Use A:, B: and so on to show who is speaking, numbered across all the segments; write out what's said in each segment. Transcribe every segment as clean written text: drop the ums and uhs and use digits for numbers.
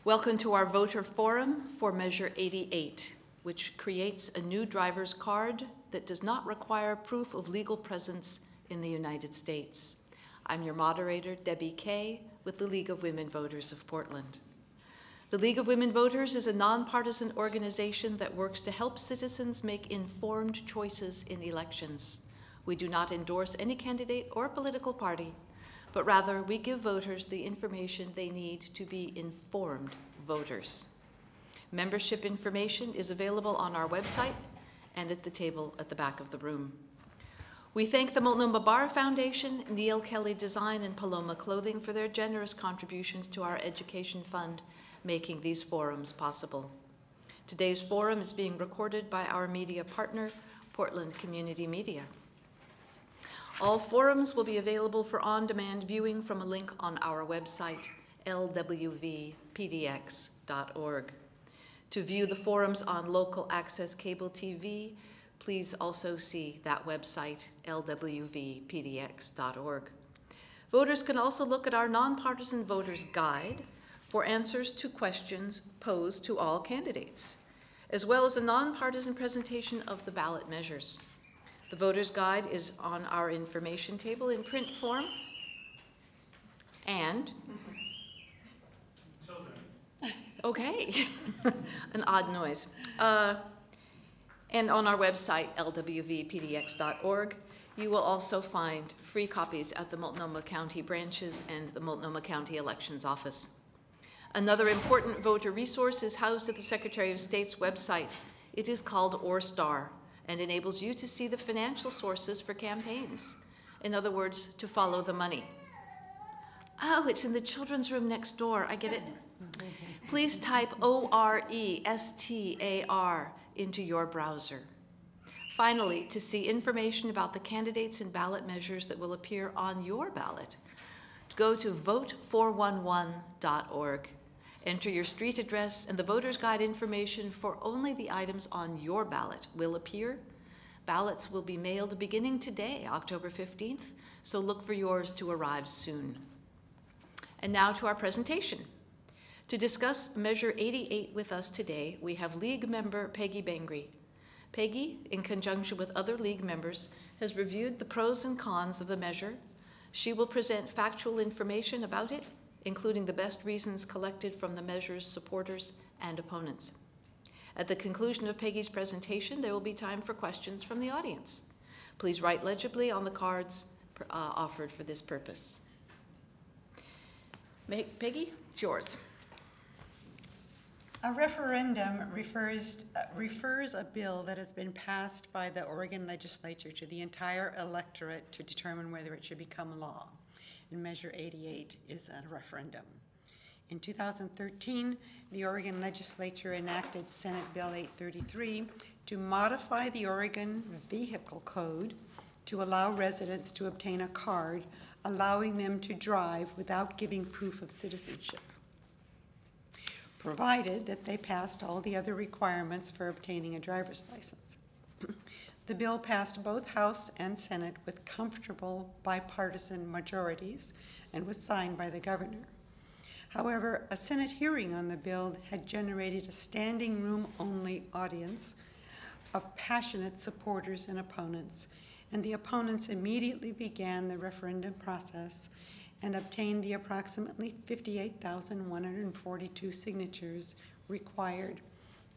A: Welcome to our voter forum for Measure 88, which creates a new driver's card that does not require proof of legal presence in the United States. I'm your moderator, Debbie Kay, with the League of Women Voters of Portland. The League of Women Voters is a nonpartisan organization that works to help citizens make informed choices in elections. We do not endorse any candidate or political party, but rather we give voters the information they need to be informed voters. Membership information is available on our website and at the table at the back of the room. We thank the Multnomah Bar Foundation, Neil Kelly Design, and Paloma Clothing for their generous contributions to our education fund, making these forums possible. Today's forum is being recorded by our media partner, Portland Community Media. All forums will be available for on-demand viewing from a link on our website, lwvpdx.org. To view the forums on local access cable TV, please also see that website, lwvpdx.org. Voters can also look at our nonpartisan voters guide for answers to questions posed to all candidates, as well as a nonpartisan presentation of the ballot measures. The voter's guide is on our information table in print form and okay, an odd noise. And on our website, lwvpdx.org, you will also find free copies at the Multnomah County branches and the Multnomah County Elections Office. Another important voter resource is housed at the Secretary of State's website. It is called ORSTAR and enables you to see the financial sources for campaigns. In other words, to follow the money. Oh, it's in the children's room next door. I get it. Please type ORESTAR into your browser. Finally, to see information about the candidates and ballot measures that will appear on your ballot, go to vote411.org. Enter your street address, and the voter's guide information for only the items on your ballot will appear. Ballots will be mailed beginning today, October 15th, so look for yours to arrive soon. And now to our presentation. To discuss Measure 88 with us today, we have League member Peggy Bangry. Peggy, in conjunction with other League members, has reviewed the pros and cons of the measure. She will present factual information about it, including the best reasons collected from the measure's supporters and opponents. At the conclusion of Peggy's presentation, there will be time for questions from the audience. Please write legibly on the cards offered for this purpose. Peggy, it's yours.
B: A referendum refers a bill that has been passed by the Oregon legislature to the entire electorate to determine whether it should become law. And Measure 88 is a referendum. In 2013, the Oregon legislature enacted Senate Bill 833 to modify the Oregon Vehicle Code to allow residents to obtain a card allowing them to drive without giving proof of citizenship, provided that they passed all the other requirements for obtaining a driver's license. The bill passed both House and Senate with comfortable bipartisan majorities and was signed by the governor. However, a Senate hearing on the bill had generated a standing room-only audience of passionate supporters and opponents, and the opponents immediately began the referendum process and obtained the approximately 58,142 signatures required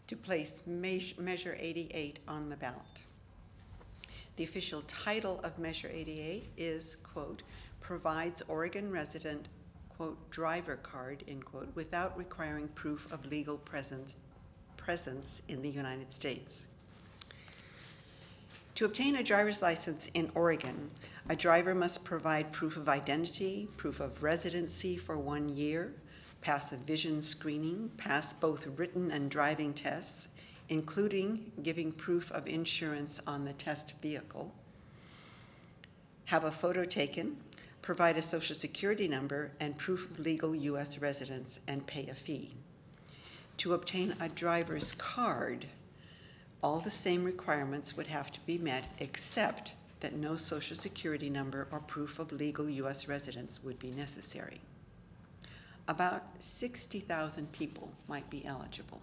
B: to place Measure 88 on the ballot. The official title of Measure 88 is, quote, provides Oregon resident, quote, driver card, end quote, without requiring proof of legal presence in the United States. To obtain a driver's license in Oregon, a driver must provide proof of identity, proof of residency for 1 year, pass a vision screening, pass both written and driving tests, including giving proof of insurance on the test vehicle, have a photo taken, provide a social security number and proof of legal U.S. residence, and pay a fee. To obtain a driver's card, all the same requirements would have to be met, except that no social security number or proof of legal U.S. residence would be necessary. about 60,000 people might be eligible.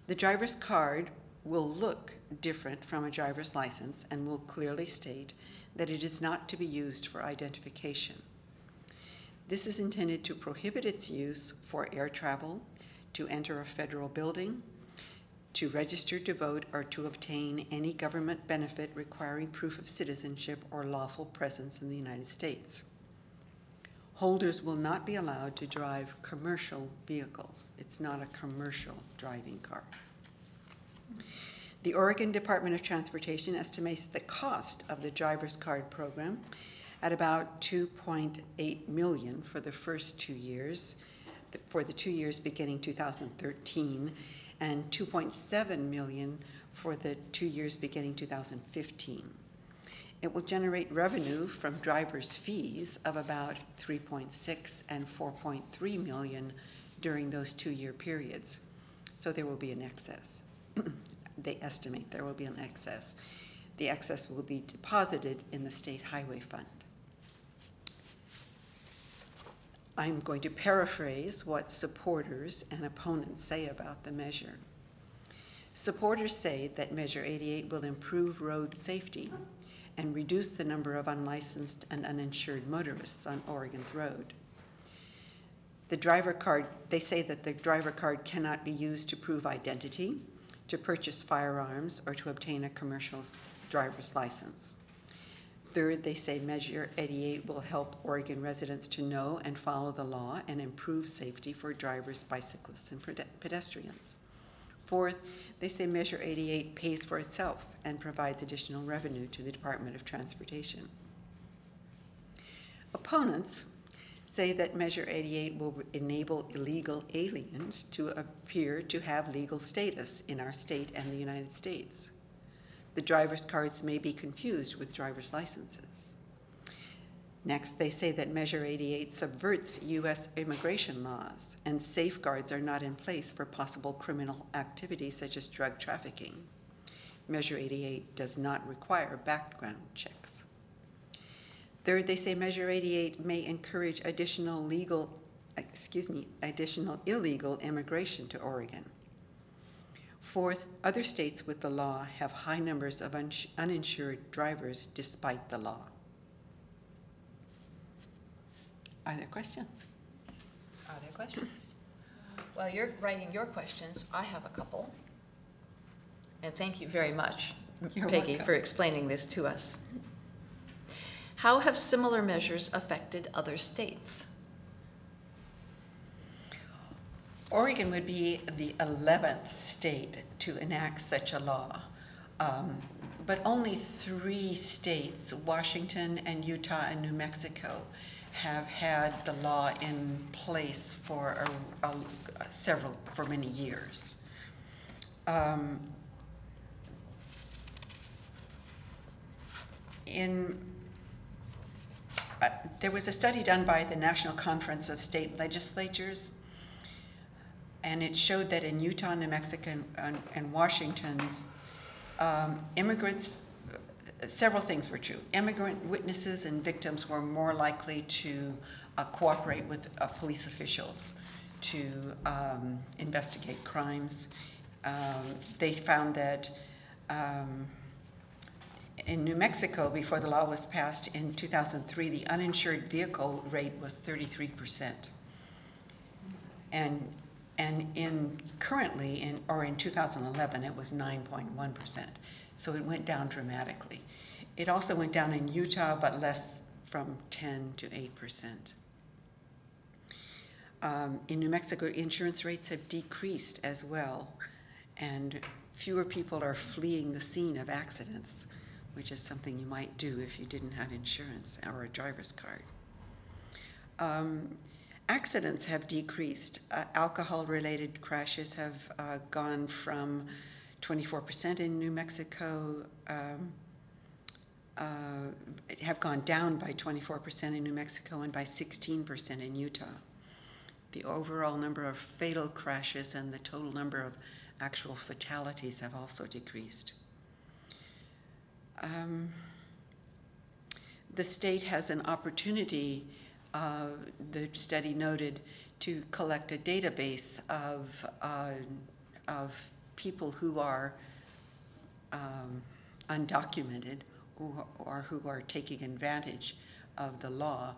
B: The driver's card will look different from a driver's license and will clearly state that it is not to be used for identification. This is intended to prohibit its use for air travel, to enter a federal building, to register to vote, or to obtain any government benefit requiring proof of citizenship or lawful presence in the United States. Holders will not be allowed to drive commercial vehicles. It's not a commercial driving card. The Oregon Department of Transportation estimates the cost of the driver's card program at about $2.8 million for the first 2 years, for the 2 years beginning 2013, and $2.7 million for the 2 years beginning 2015. It will generate revenue from driver's fees of about $3.6 and $4.3 million during those 2-year periods. So there will be an excess. They estimate there will be an excess. The excess will be deposited in the state highway fund. I'm going to paraphrase what supporters and opponents say about the measure. Supporters say that Measure 88 will improve road safety and reduce the number of unlicensed and uninsured motorists on Oregon's road. They say that the driver card cannot be used to prove identity, to purchase firearms, or to obtain a commercial driver's license. Third, they say Measure 88 will help Oregon residents to know and follow the law and improve safety for drivers, bicyclists, and pedestrians. Fourth, they say Measure 88 pays for itself and provides additional revenue to the Department of Transportation. Opponents say that Measure 88 will enable illegal aliens to appear to have legal status in our state and the United States. The driver's cards may be confused with driver's licenses. Next, they say that Measure 88 subverts U.S. immigration laws and safeguards are not in place for possible criminal activities such as drug trafficking. Measure 88 does not require background checks. Third, they say Measure 88 may encourage additional illegal immigration to Oregon. Fourth, other states with the law have high numbers of uninsured drivers despite the law. Are there questions?
A: Are there questions? While you're writing your questions, I have a couple. And thank you very much,
B: You're
A: Peggy,
B: welcome.
A: for explaining this to us. How have similar measures affected other states?
B: Oregon would be the 11th state to enact such a law, but only 3 states, Washington and Utah and New Mexico, have had the law in place for for many years. There was a study done by the National Conference of State Legislatures, and it showed that in Utah, New Mexico, and Washington's, immigrants, several things were true. Immigrant witnesses and victims were more likely to cooperate with police officials to investigate crimes. They found that in New Mexico, before the law was passed in 2003, the uninsured vehicle rate was 33%. And currently, in 2011, it was 9.1%. So it went down dramatically. It also went down in Utah, but less, from 10 to 8%. In New Mexico, insurance rates have decreased as well, and fewer people are fleeing the scene of accidents, which is something you might do if you didn't have insurance or a driver's card. Accidents have decreased. Alcohol-related crashes have gone from 24% in New Mexico, have gone down by 24% in New Mexico and by 16% in Utah. The overall number of fatal crashes and the total number of actual fatalities have also decreased. The state has an opportunity the study noted, to collect a database of people who are undocumented or who are taking advantage of the law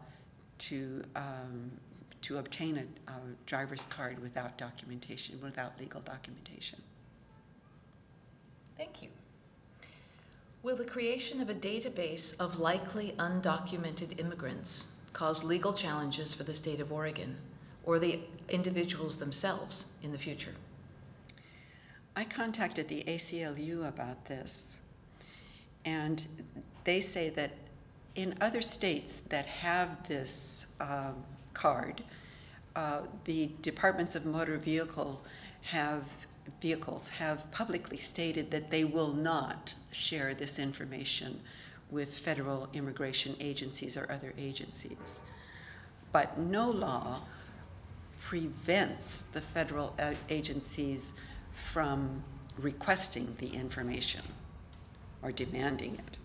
B: to obtain a driver's card without documentation, without legal documentation.
A: Thank you. Will the creation of a database of likely undocumented immigrants cause legal challenges for the state of Oregon or the individuals themselves in the future?
B: I contacted the ACLU about this, and they say that in other states that have this card, the departments of motor vehicles have publicly stated that they will not share this information with federal immigration agencies or other agencies. But no law prevents the federal agencies from requesting the information or demanding it.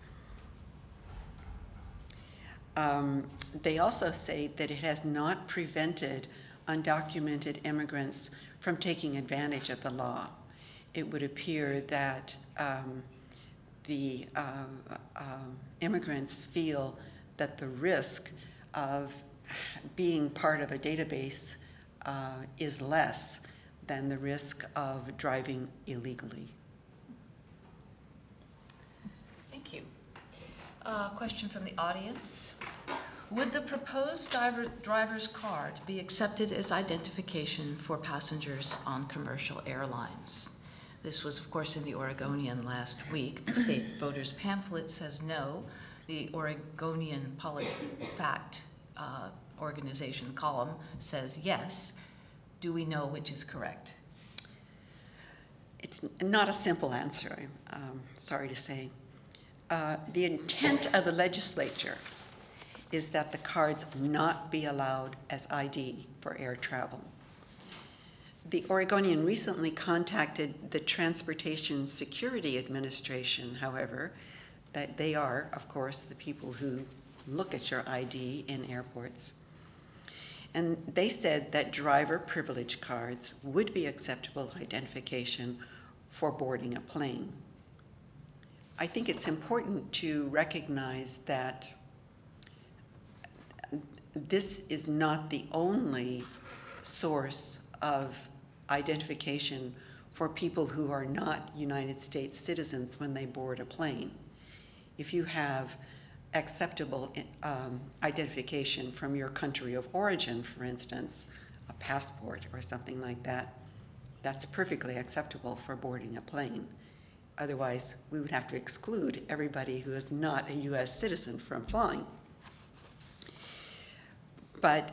B: They also say that it has not prevented undocumented immigrants from taking advantage of the law. It would appear that the immigrants feel that the risk of being part of a database is less than the risk of driving illegally.
A: Thank you. Question from the audience. Would the proposed driver's card be accepted as identification for passengers on commercial airlines? This was, of course, in the Oregonian last week. The state voters pamphlet says no. The Oregonian PolitiFact organization column says yes. Do we know which is correct?
B: It's not a simple answer, I'm sorry to say. The intent of the legislature is that the cards not be allowed as ID for air travel. The Oregonian recently contacted the Transportation Security Administration, however, that they are, of course, the people who look at your ID in airports. And they said that driver privilege cards would be acceptable identification for boarding a plane. I think it's important to recognize that this is not the only source of identification for people who are not United States citizens when they board a plane. If you have acceptable identification from your country of origin, for instance, a passport or something like that, that's perfectly acceptable for boarding a plane. Otherwise, we would have to exclude everybody who is not a US citizen from flying. But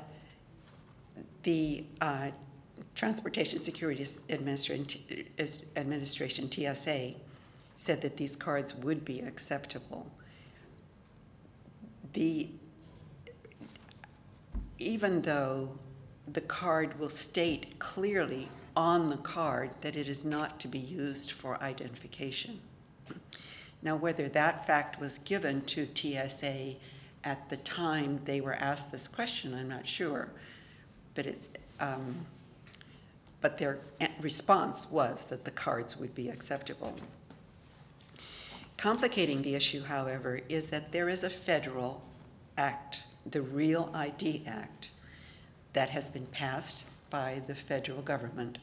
B: the Transportation Security Administration, TSA, said that these cards would be acceptable. Even though the card will state clearly on the card that it is not to be used for identification. Now, whether that fact was given to TSA at the time they were asked this question, I'm not sure, but their response was that the cards would be acceptable. Complicating the issue, however, is that there is a federal act, the Real ID Act, that has been passed by the federal government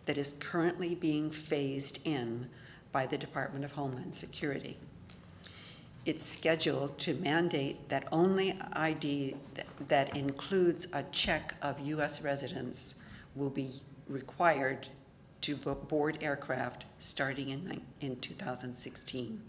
B: that is currently being phased in by the Department of Homeland Security. It's scheduled to mandate that only ID that includes a check of US residents will be required to board aircraft starting in 2016.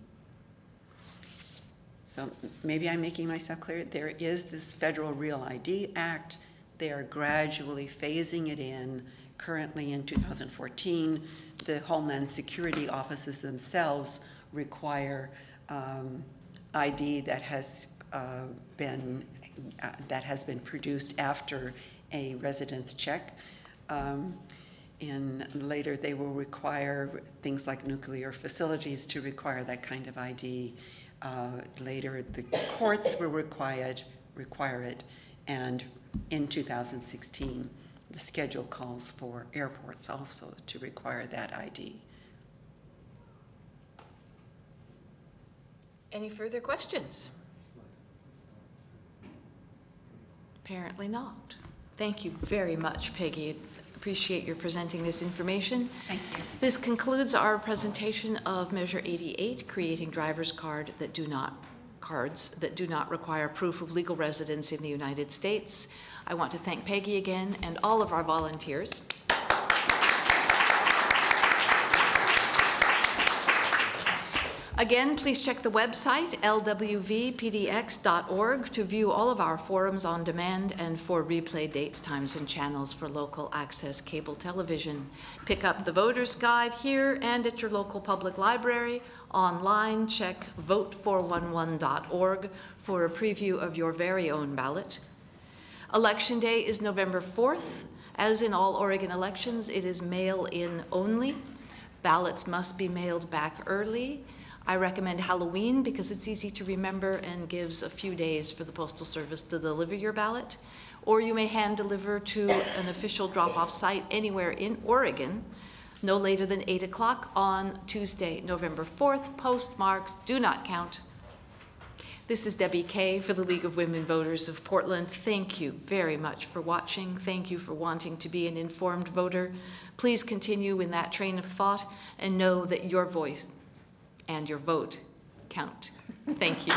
B: So maybe I'm making myself clear. There is this federal Real ID Act. They are gradually phasing it in. Currently in 2014, the Homeland Security offices themselves require ID that has been produced after a residence check. And later they will require things like nuclear facilities to require that kind of ID. Later the courts will require it, And in 2016, the schedule calls for airports also to require that ID.
A: Any further questions? Apparently not. Thank you very much, Peggy. Appreciate your presenting this information.
B: Thank you.
A: This concludes our presentation of Measure 88, creating driver's cards that do not require proof of legal residence in the United States. I want to thank Peggy again and all of our volunteers. Again, please check the website, lwvpdx.org, to view all of our forums on demand and for replay dates, times, and channels for local access cable television. Pick up the voter's guide here and at your local public library. Online, check vote411.org for a preview of your very own ballot. Election Day is November 4th. As in all Oregon elections, it is mail-in only. Ballots must be mailed back early. I recommend Halloween because it's easy to remember and gives a few days for the Postal Service to deliver your ballot. Or you may hand deliver to an official drop-off site anywhere in Oregon, no later than 8 o'clock on Tuesday, November 4th. Postmarks do not count. This is Debbie Kay for the League of Women Voters of Portland. Thank you very much for watching. Thank you for wanting to be an informed voter. Please continue in that train of thought and know that your voice and your vote count. Thank you.